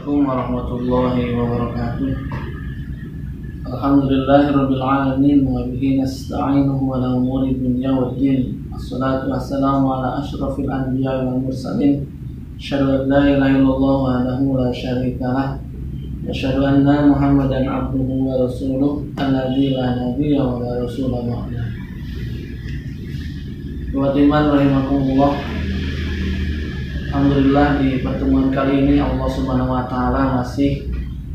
Assalamualaikum warahmatullahi wabarakatuh. Alhamdulillahirabbil alamin wa bihi nasta'inuhu ala umuri dunya waddin. Wassalatu wassalamu ala asyrafil anbiya'i wal mursalin. Asyhadu an la ilaha illallah wahdahu la syarika lah. Asyhadu anna Muhammadan abduhu wa rasuluh alladzi la nabiyya wa la rasula ba'da. Wa iman rahimakumullah. Alhamdulillah di pertemuan kali ini Allah Subhanahu wa taala masih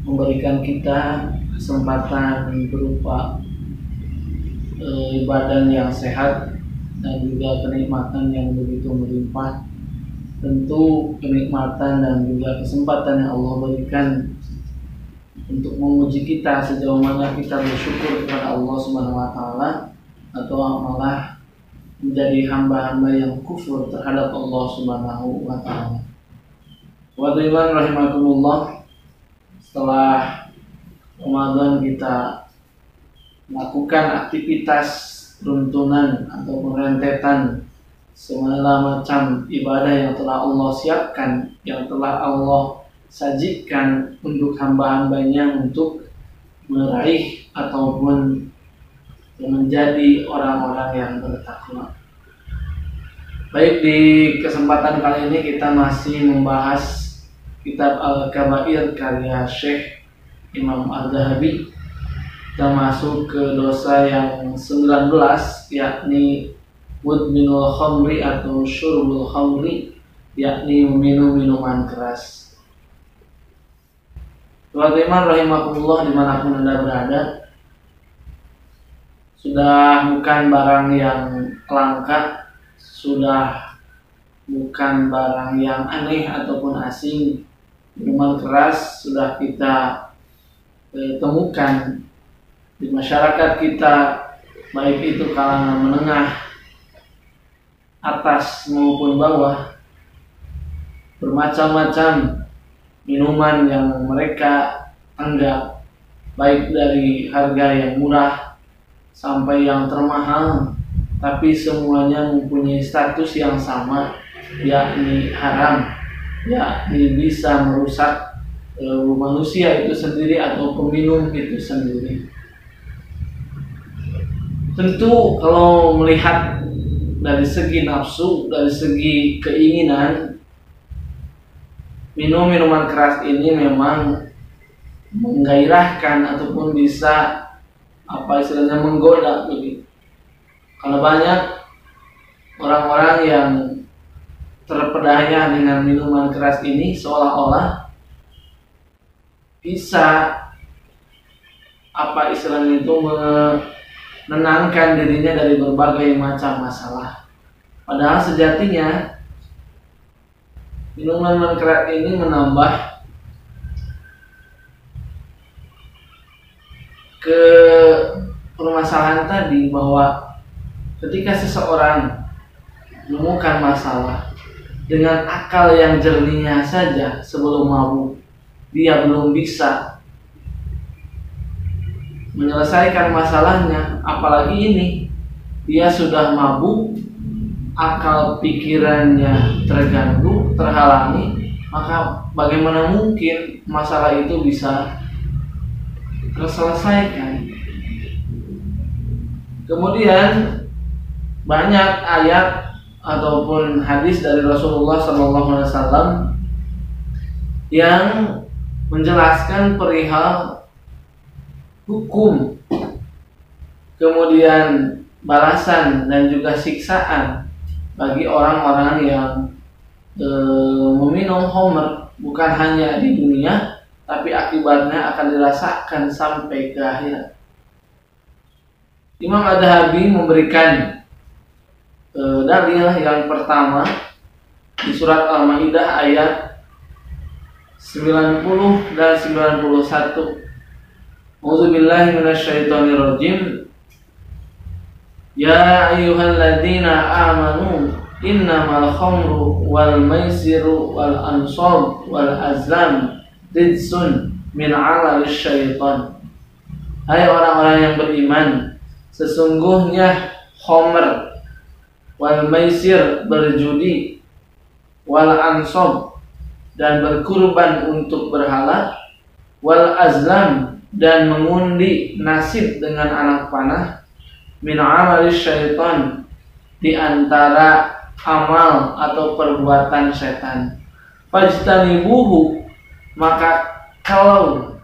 memberikan kita kesempatan berupa ibadah yang sehat dan juga kenikmatan yang begitu melimpah. Tentu kenikmatan dan juga kesempatan yang Allah berikan untuk menguji kita sejauh mana kita bersyukur kepada Allah Subhanahu wa taala atau malah menjadi hamba-hamba yang kufur terhadap Allah Subhanahu wa taala. Wa iman rahimakumullah. Setelah Ramadan kita melakukan aktivitas runtunan atau rentetan segala macam ibadah yang telah Allah siapkan, yang telah Allah sajikan untuk hamba-hambanya untuk meraih ataupun menjadi orang-orang yang bertakwa. Baik, di kesempatan kali ini kita masih membahas kitab Al-Kabair karya Syekh Imam Az-Zahabi. Kita masuk ke dosa yang 19, yakni mudminul khamri atau syurbul khamri, yakni meminum minuman keras. Teman-teman rahimakumullah dimanapun Anda berada, sudah bukan barang yang langka, sudah bukan barang yang aneh ataupun asing. Minuman keras sudah kita temukan di masyarakat kita, baik itu kalangan menengah, atas maupun bawah. Bermacam-macam minuman yang mereka anggap baik dari harga yang murah sampai yang termahal, tapi semuanya mempunyai status yang sama, yakni haram, yakni bisa merusak manusia itu sendiri atau peminum itu sendiri. Tentu kalau melihat dari segi nafsu, dari segi keinginan, minuman keras ini memang menggairahkan ataupun bisa istilahnya menggoda begitu. Kalau banyak orang-orang yang terpedaya dengan minuman keras ini seolah-olah bisa istilahnya itu menenangkan dirinya dari berbagai macam masalah. Padahal sejatinya minuman keras ini menambah ke permasalahan tadi, bahwa ketika seseorang menemukan masalah dengan akal yang jernihnya saja sebelum mabuk, dia belum bisa menyelesaikan masalahnya, apalagi ini dia sudah mabuk, akal pikirannya terganggu, terhalangi, maka bagaimana mungkin masalah itu bisa terselesaikan. Kemudian banyak ayat ataupun hadis dari Rasulullah SAW yang menjelaskan perihal hukum, kemudian balasan dan juga siksaan bagi orang-orang yang meminum khamr, bukan hanya di dunia, tapi akibatnya akan dirasakan sampai ke akhirat. Imam Az-Zahabi memberikan dalil yang pertama di surat Al-Maidah ayat 90 dan 91. A'udzubillahi minasyaitonirrajim. Ya ayyuhalladzina amanu innamal khamru wal maisiru wal ansab wal azlam rijsun min 'amalis syaitan. Hai orang-orang yang beriman, sesungguhnya khamr, wal maisir berjudi, wal ansab dan berkurban untuk berhala, wal azlam dan mengundi nasib dengan anak panah, min amali syaitan di antara amal atau perbuatan setan. Fajtanibuhu, maka kalau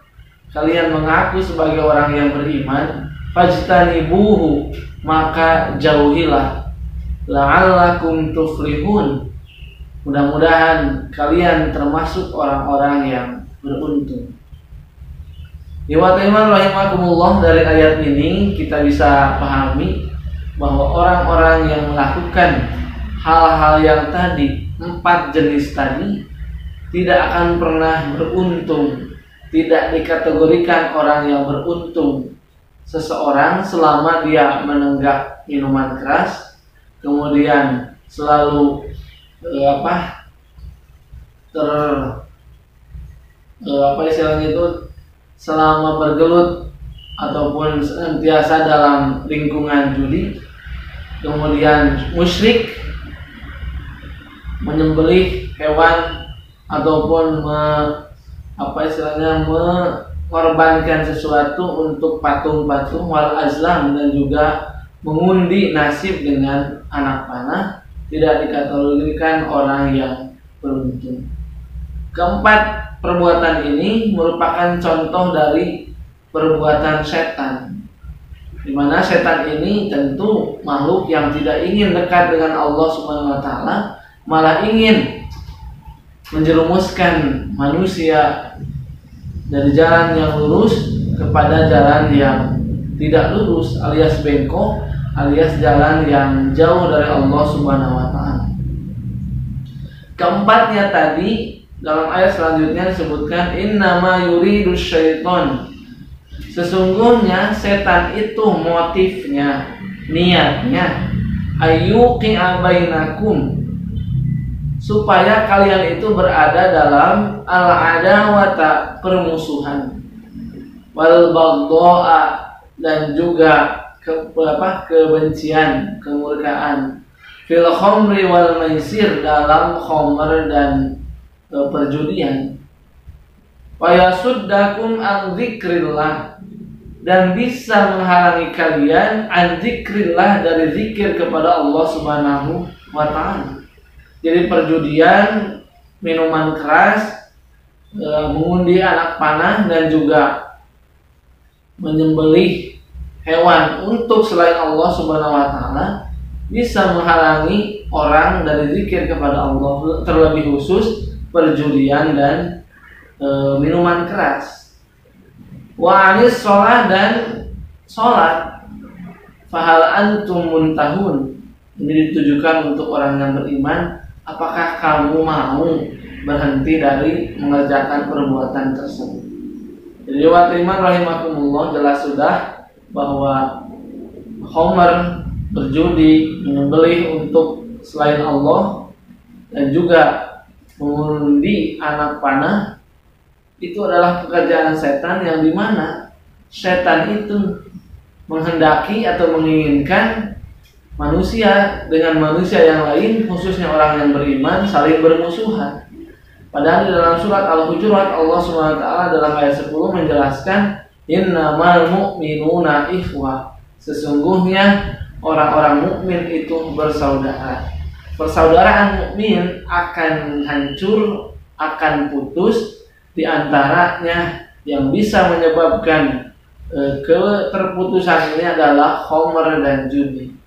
kalian mengaku sebagai orang yang beriman, fajtanibuhu, maka jauhilah, la'allakum tuflihun, mudah-mudahan kalian termasuk orang-orang yang beruntung. Ikhwatul rahimakumullah, dari ayat ini kita bisa pahami bahwa orang-orang yang melakukan hal-hal yang tadi, 4 jenis tadi, tidak akan pernah beruntung, tidak dikategorikan orang yang beruntung seseorang selama dia menenggak minuman keras, kemudian selalu istilahnya itu, selama bergelut ataupun senantiasa dalam lingkungan judi, kemudian musyrik, menyembelih hewan ataupun mengorbankan sesuatu untuk patung-patung, wal azlam, dan juga mengundi nasib dengan anak panah, tidak dikategorikan orang yang beruntung. Keempat perbuatan ini merupakan contoh dari perbuatan setan, di mana setan ini tentu makhluk yang tidak ingin dekat dengan Allah Subhanahu wa taala, malah ingin menjerumuskan manusia dari jalan yang lurus kepada jalan yang tidak lurus, alias bengkok, alias jalan yang jauh dari Allah Subhanahu wa taala. Keempatnya tadi, dalam ayat selanjutnya disebutkan, innama yuridus syaiton, sesungguhnya setan itu motifnya, niatnya, ayyuqi'a bainakum, supaya kalian itu berada dalam al-adawata, permusuhan, wal baghdha'a, dan juga kebencian, kemurkaan, fil khamri wal maisir, dalam khamr dan perjudian, wa yasuddakum an dzikrillah, dan bisa menghalangi kalian an dzikrillah, dari zikir kepada Allah Subhanahu wa taala. Jadi perjudian, minuman keras, mengundi anak panah, dan juga menyembelih hewan untuk selain Allah Subhanahu wa taala bisa menghalangi orang dari zikir kepada Allah, terlebih khusus perjudian dan minuman keras. Wa anis sholat, dan sholat. Fahal antum muntahun, ini ditujukan untuk orang yang beriman. Apakah kamu mau berhenti dari mengerjakan perbuatan tersebut? Jadi iman rahimakumullah, jelas sudah bahwa khamr, berjudi, menyembelih untuk selain Allah, dan juga mengundi anak panah, itu adalah pekerjaan setan, yang dimana setan itu menghendaki atau menginginkan manusia dengan manusia yang lain, khususnya orang yang beriman, saling bermusuhan. Padahal di dalam surat Al-Hujurat, Allah SWT dalam ayat 10 menjelaskan, innamal mu'minuna ikhwah, sesungguhnya orang-orang mukmin itu bersaudara. Persaudaraan mukmin akan hancur, akan putus, di antaranya yang bisa menyebabkan keterputusan ini adalah khamr dan judi.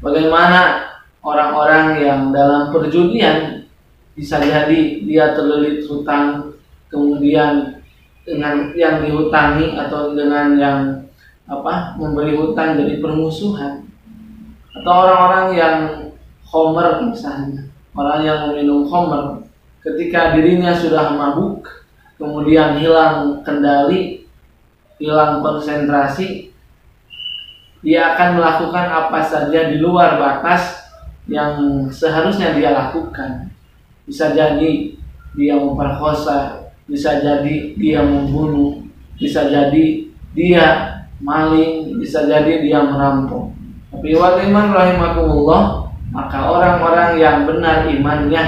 Bagaimana orang-orang yang dalam perjudian, bisa jadi dia terlilit hutang, kemudian dengan yang dihutangi atau dengan yang memberi hutang jadi permusuhan. Atau orang-orang yang khamr misalnya, orang yang meminum khamr, ketika dirinya sudah mabuk, kemudian hilang kendali, hilang konsentrasi, dia akan melakukan apa saja di luar batas yang seharusnya dia lakukan. Bisa jadi dia memperkosa, bisa jadi dia membunuh, bisa jadi dia maling, bisa jadi dia merampok. Tapi iman rahimakumullah, maka orang-orang yang benar imannya,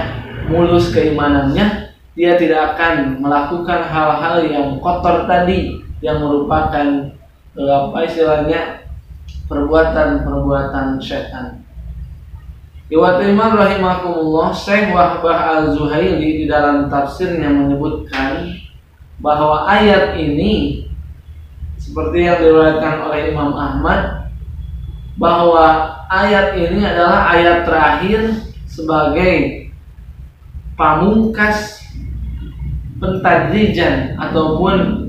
mulus keimanannya, dia tidak akan melakukan hal-hal yang kotor tadi, yang merupakan perbuatan-perbuatan setan. Iwatiman rahimakumullah, Syekh Wahbah Al-Zuhaili di dalam tafsirnya menyebutkan bahwa ayat ini seperti yang diriwayatkan oleh Imam Ahmad, bahwa ayat ini adalah ayat terakhir sebagai pamungkas pentadrijan ataupun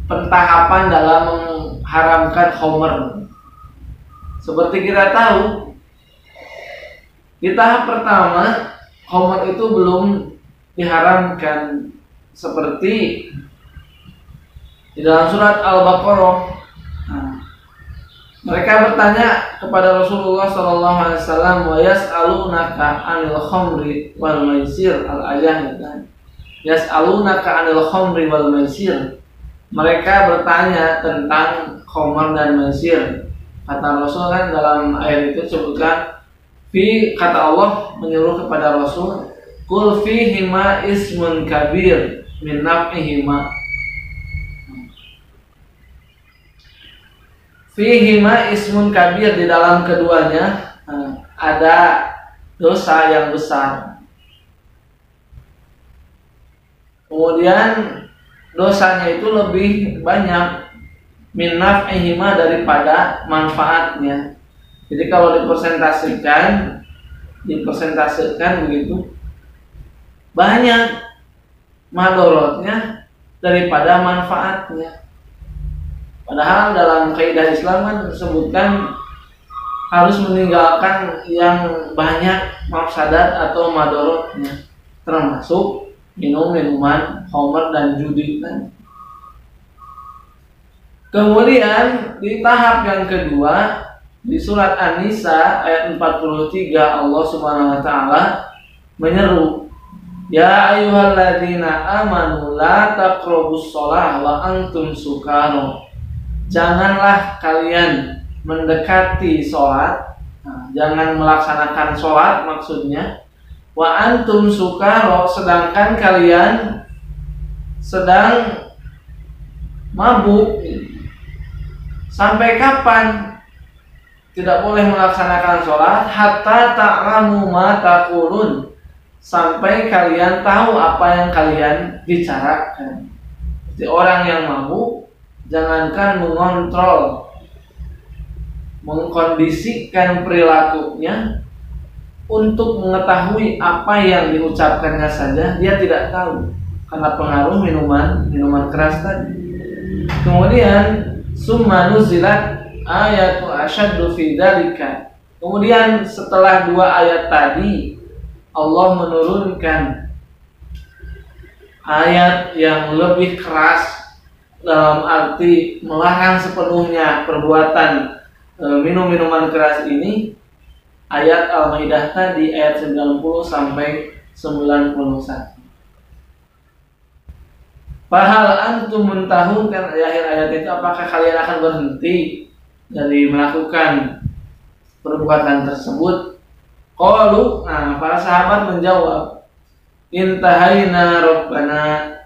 pentahapan dalam mengharamkan khamr. Seperti kita tahu, di tahap pertama khamr itu belum diharamkan, seperti di dalam surat Al-Baqarah. Mereka bertanya kepada Rasulullah SAW, wa yas'alunaka 'anil khamri wal maisir, al-ayah. Yas'alunaka 'anil khamri wal maisir. Mereka bertanya tentang khamr dan maisir. Kata Rasul kan dalam ayat itu sebutkan, kata Allah menyuruh kepada Rasul, qul fihima ismun kabir min naf'ihima. Fihima ismun kabir, di dalam keduanya ada dosa yang besar. Kemudian dosanya itu lebih banyak min naf'ihima daripada manfaatnya. Jadi kalau dipersentasikan begitu, banyak madorotnya daripada manfaatnya. Padahal dalam kaidah Islam kan disebutkan harus meninggalkan yang banyak mafsadat atau madorotnya, termasuk minuman khamr dan judi kan. Kemudian di tahap yang kedua, di surat An-Nisa ayat 43, Allah Subhanahu wa taala menyeru, ya ayyuhalladzina amanu la taqrabus shalah wa antum sukara. Janganlah kalian mendekati sholat, jangan melaksanakan sholat maksudnya, wa antum sukara, sedangkan kalian sedang mabuk. Sampai kapan tidak boleh melaksanakan sholat? Hatta ta'lamu ma taqulun, sampai kalian tahu apa yang kalian bicarakan. Jadi orang yang mabuk jangankan mengontrol, mengkondisikan perilakunya untuk mengetahui apa yang diucapkannya saja, dia tidak tahu karena pengaruh minuman keras tadi. Kemudian summa nuzilat ayatu asyaddu fi dzalika. Kemudian setelah dua ayat tadi, Allah menurunkan ayat yang lebih keras, dalam arti melarang sepenuhnya perbuatan minum-minuman keras ini. Ayat Al-Maidah tadi ayat 90 sampai 91. Fahal antum muntahun, kan di akhir ayat itu, apakah kalian akan berhenti dari melakukan perbuatan tersebut? Qalu, para sahabat menjawab, intahaina rabbana,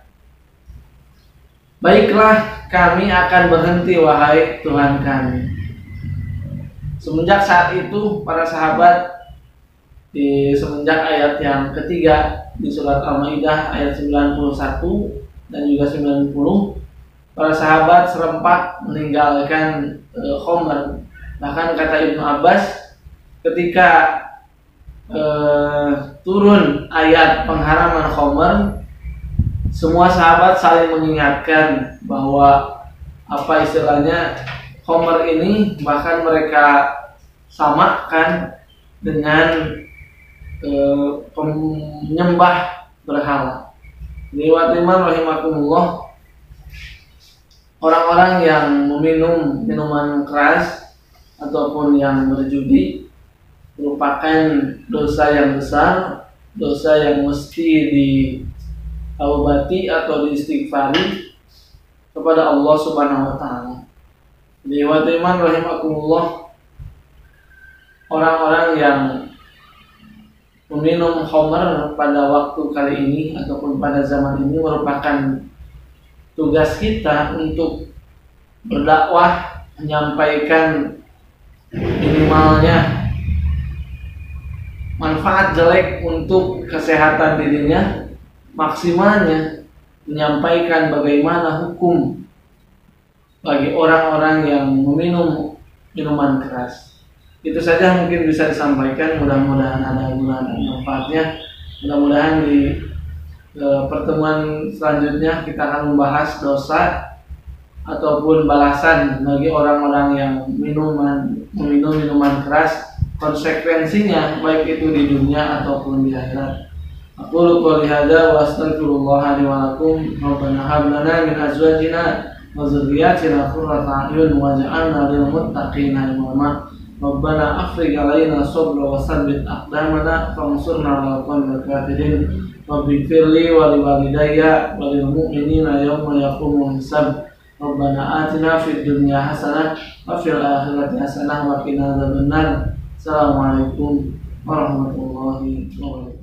baiklah kami akan berhenti wahai Tuhan kami. Semenjak saat itu para sahabat, semenjak ayat yang ketiga di surat Al-Maidah ayat 91 dan juga 90, para sahabat serempak meninggalkan khamr. Bahkan kata Ibnu Abbas, ketika turun ayat pengharaman khamr, semua sahabat saling mengingatkan bahwa apa istilahnya, khamr ini bahkan mereka samakan dengan penyembah berhala. Liwat iman rahimakumullah, orang-orang yang meminum minuman keras ataupun yang berjudi merupakan dosa yang besar, dosa yang mesti taubati atau diistighfari kepada Allah Subhanahu wa taala. Liwat iman rahimakumullah, orang-orang yang meminum khamr pada waktu kali ini ataupun pada zaman ini merupakan tugas kita untuk berdakwah, menyampaikan minimalnya manfaat jelek untuk kesehatan dirinya, maksimalnya menyampaikan bagaimana hukum bagi orang-orang yang meminum minuman keras. Itu saja mungkin bisa disampaikan, mudah-mudahan ada guna dan manfaatnya. Mudah-mudahan di pertemuan selanjutnya kita akan membahas dosa ataupun balasan bagi orang-orang yang meminum minuman keras, konsekuensinya baik itu di dunia ataupun di akhirat. Aqulu qouli hadza wa astaghfirullah li wa lakum. Rabbana hab lana min azwajina wa dzurriyyatina qurrata a'yun waj'alna lil muttaqina imama. Rabbana afrigh 'alaina sabra wa tsabbit aqdamana fansurna 'alal qawmil kafirin. Rabbighfirli wa liwalidayya wa lil mu'minina yawma yaqumul hisab. Rabbana atina fid dunya hasanah wa fil akhirati hasanah wa qina adzabannar. Assalamualaikum warahmatullahi wabarakatuh.